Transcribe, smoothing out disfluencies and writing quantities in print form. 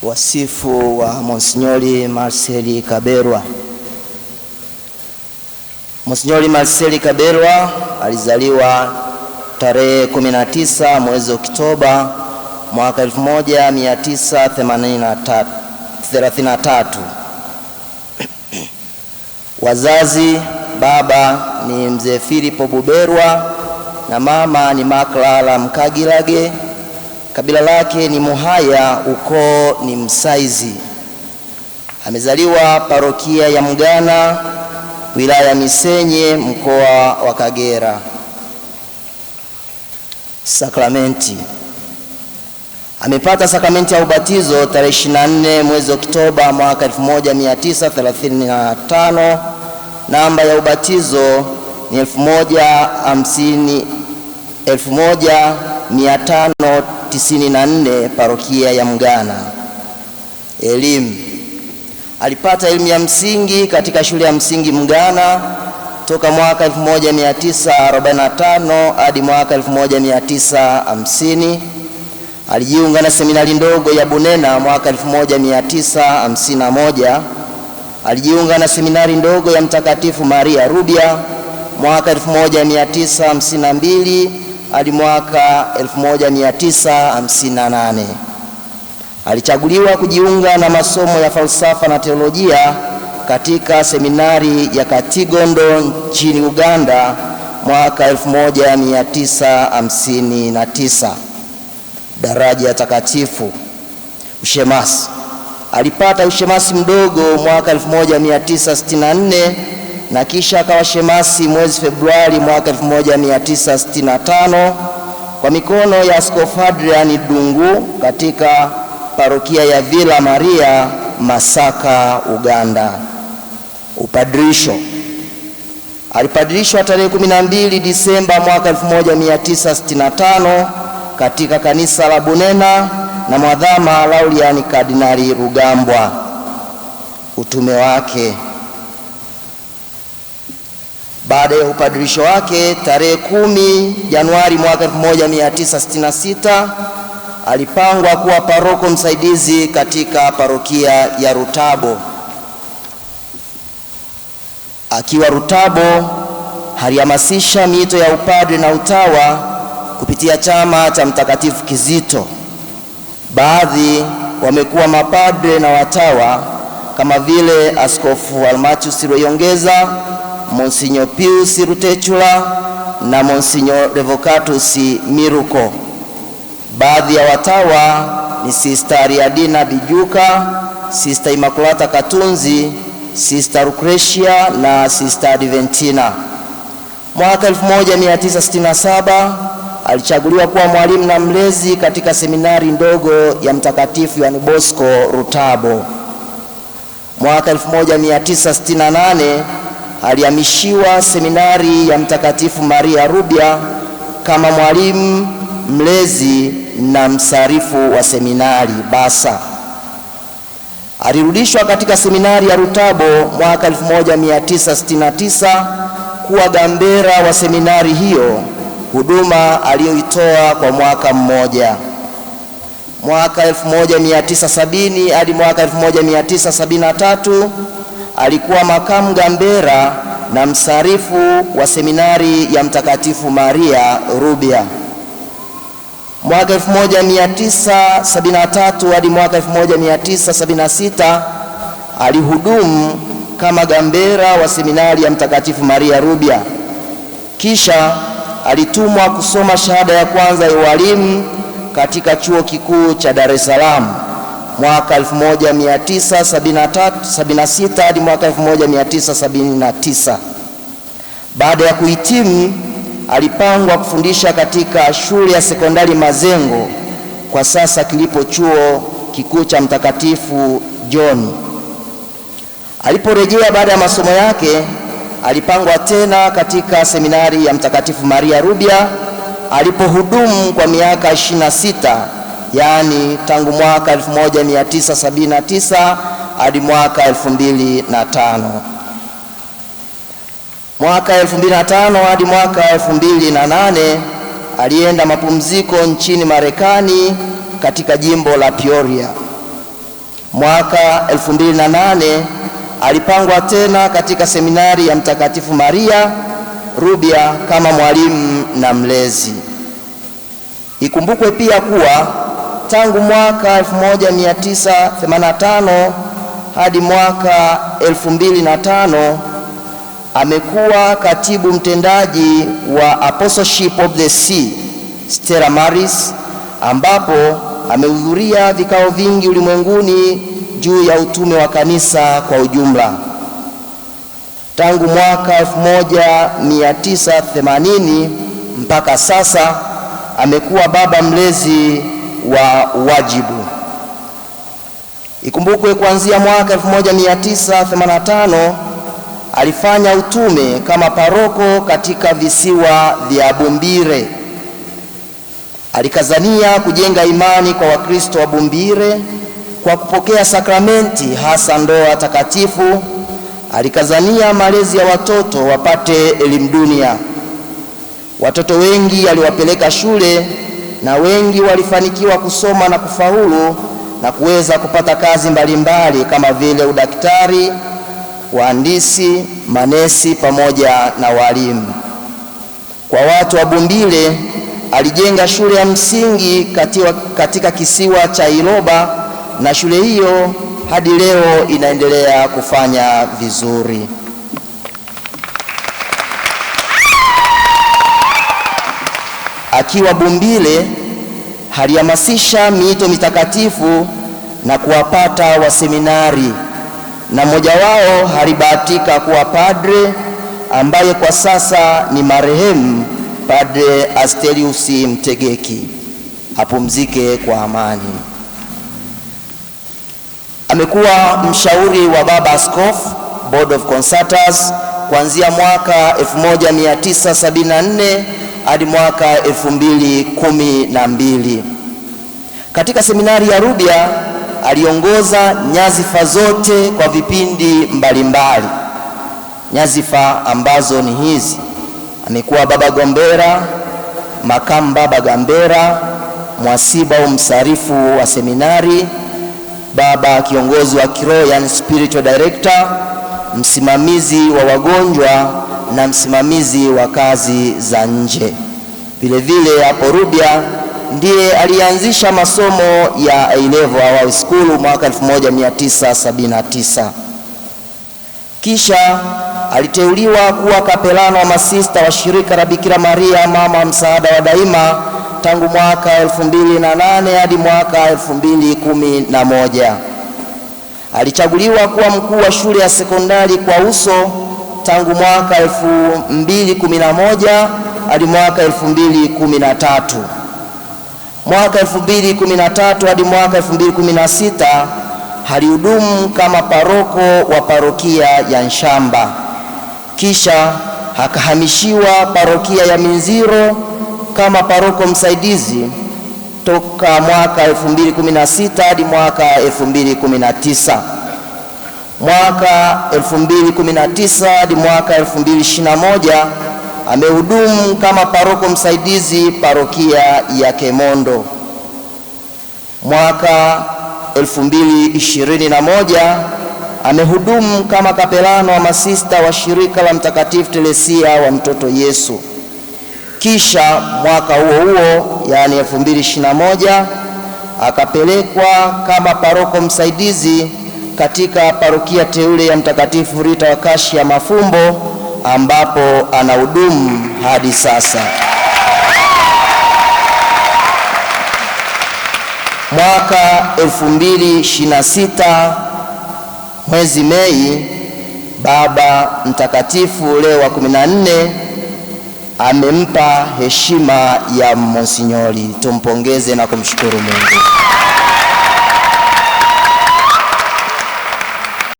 Wasifu wa Monsinyori Marcel Kaberwa. Monsinyori Marcel Kaberwa alizaliwa tarehe 19 mwezi Oktoba mwaka 1933. Wazazi: baba ni mzee Filipo Buberwa na mama ni Maklala Mkagilage. Kabila lake ni Muhaya, ukoo ni Msaizi. Amezaliwa parokia ya Mgana, wilaya ya Misenye, mkoa wa Kagera. Sakramenti. Amepata sakramenti ya ubatizo tarehe 24 mwezi Oktoba mwaka 1935. Namba ya ubatizo ni 1594, parokia ya Mgana. Elimu. Alipata elimu ya msingi katika shule ya msingi Mgana toka mwaka 1945 hadi mwaka 1950. Alijiunga na seminari ndogo ya Bunena mwaka 1951. Alijiunga na seminari ndogo ya Mtakatifu Maria Rubya mwaka 1952 hadi mwaka 1958. Alichaguliwa kujiunga na masomo ya falsafa na teolojia katika seminari ya Katigondo nchini Uganda mwaka 1959. Daraja takatifu. Ushemasi. Alipata ushemasi mdogo mwaka 1964 na kisha akawa shemasi mwezi Februari mwaka 1965 kwa mikono ya Askofu Adrian Dungu katika parokia ya Villa Maria, Masaka, Uganda. Upadrisho. Alipadrishwa tarehe 12 Disemba mwaka 1965 katika kanisa la Bunena na Mwadhama Lauriani Kardinali Rugambwa. Utume wake. Baada ya upadrisho wake tarehe 10 Januari mwaka 1966 alipangwa kuwa paroko msaidizi katika parokia ya Rutabo. Akiwa Rutabo, alihamasisha miito ya upadre na utawa kupitia chama cha Mtakatifu Kizito. Baadhi wamekuwa mapadre na watawa kama vile Askofu Almachus Rweyongeza, Monsignor Pius Rutechula na Monsignor Revocatus Miruko. Baadhi ya watawa ni Sister Ariadina Bijuka, Sister Immaculata Katunzi, Sister Lucretia na Sister Adventina. Mwaka 1967 alichaguliwa kuwa mwalimu na mlezi katika seminari ndogo ya Mtakatifu Yohane Bosco Rutabo. Mwaka 1968 alihamishiwa seminari ya Mtakatifu Maria Rubya kama mwalimu mlezi na msarifu wa seminari Basa. Alirudishwa katika seminari ya Rutabo mwaka 1969 kuwa gambera wa seminari hiyo, huduma aliyoitoa kwa mwaka mmoja. Mwaka 1970 hadi mwaka 1973 alikuwa makamu gambera na msarifu wa seminari ya Mtakatifu Maria Rubya. Mwaka 1973 hadi mwaka 1976 alihudumu kama gambera wa seminari ya Mtakatifu Maria Rubya. Kisha alitumwa kusoma shahada ya kwanza ya ualimu katika chuo kikuu cha Dar es Salaam mwaka 1976 hadi mwaka 1979. Baada ya kuhitimu, alipangwa kufundisha katika shule ya sekondari Mazengo, kwa sasa kilipo chuo kikuu cha Mtakatifu John. Aliporejea baada ya masomo yake, alipangwa tena katika seminari ya Mtakatifu Maria Rubya alipohudumu kwa miaka 26, yaani tangu mwaka 1979 hadi mwaka 2005. Mwaka 2005 hadi mwaka 2008 alienda mapumziko nchini Marekani katika jimbo la Peoria. Mwaka 2008 alipangwa tena katika seminari ya Mtakatifu Maria Rubya kama mwalimu na mlezi. Ikumbukwe pia kuwa tangu mwaka 1985 hadi mwaka 2005 amekuwa katibu mtendaji wa Apostleship of the See Stella Maris, ambapo amehudhuria vikao vingi ulimwenguni juu ya utume wa kanisa kwa ujumla. Tangu mwaka 1980 mpaka sasa amekuwa baba mlezi wa wajibu. Ikumbukwe kuanzia mwaka 1985 alifanya utume kama paroko katika visiwa vya Bumbire. Alikazania kujenga imani kwa Wakristo wa Bumbire kwa kupokea sakramenti, hasa ndoa takatifu. Alikazania malezi ya watoto wapate elimu dunia. Watoto wengi aliwapeleka shule na wengi walifanikiwa kusoma na kufaulu na kuweza kupata kazi mbalimbali kama vile udaktari, wahandisi, manesi pamoja na walimu. Kwa watu wa Bumbire alijenga shule ya msingi katika kisiwa cha Iloba, na shule hiyo hadi leo inaendelea kufanya vizuri. Akiwa Bumbire alihamasisha miito mitakatifu na kuwapata waseminari, na mmoja wao alibahatika kuwa padre ambaye kwa sasa ni marehemu Padre Asterius Mtegeki, apumzike kwa amani. Amekuwa mshauri wa Baba Askofu, Board of Consultors, kuanzia mwaka 1974 hadi mwaka 2012. Katika seminari ya Rubya aliongoza nyadhifa zote kwa vipindi mbalimbali. Nyadhifa ambazo ni hizi: amekuwa baba gombera, makamu baba gambera, mwasibu au msarifu wa seminari, baba kiongozi wa kiroho yani spiritual director, msimamizi wa wagonjwa na msimamizi wa kazi za nje. Vile vile hapo Rubya ndiye alianzisha masomo ya A-level awali school mwaka 1979. Kisha aliteuliwa kuwa kapelano wa masista wa shirika la Bikira Maria Mama Msaada wa Daima tangu mwaka 2008 hadi mwaka 2011. Alichaguliwa kuwa mkuu wa shule ya sekondari kwa uso tangu mwaka 2011 hadi mwaka 2013. Mwaka 2013 hadi mwaka 2016 alihudumu kama paroko wa parokia ya Nshamba. Kisha akahamishiwa parokia ya Minziro kama paroko msaidizi toka mwaka 2016 hadi mwaka 2019. Mwaka 2019 hadi mwaka 2021 amehudumu kama paroko msaidizi parokia ya Kemondo. Mwaka 2021 amehudumu kama kapelano wa masista wa shirika la Mtakatifu Teresia wa Mtoto Yesu. Kisha mwaka huo huo, yani 2021, akapelekwa kama paroko msaidizi katika parokia teule ya Mtakatifu Rita wa Kashia Mafumbo, ambapo anahudumu hadi sasa. Mwaka 2026 mwezi Mei, Baba Mtakatifu Leo wa 14 amempa heshima ya monsinyori. Tumpongeze na kumshukuru Mungu.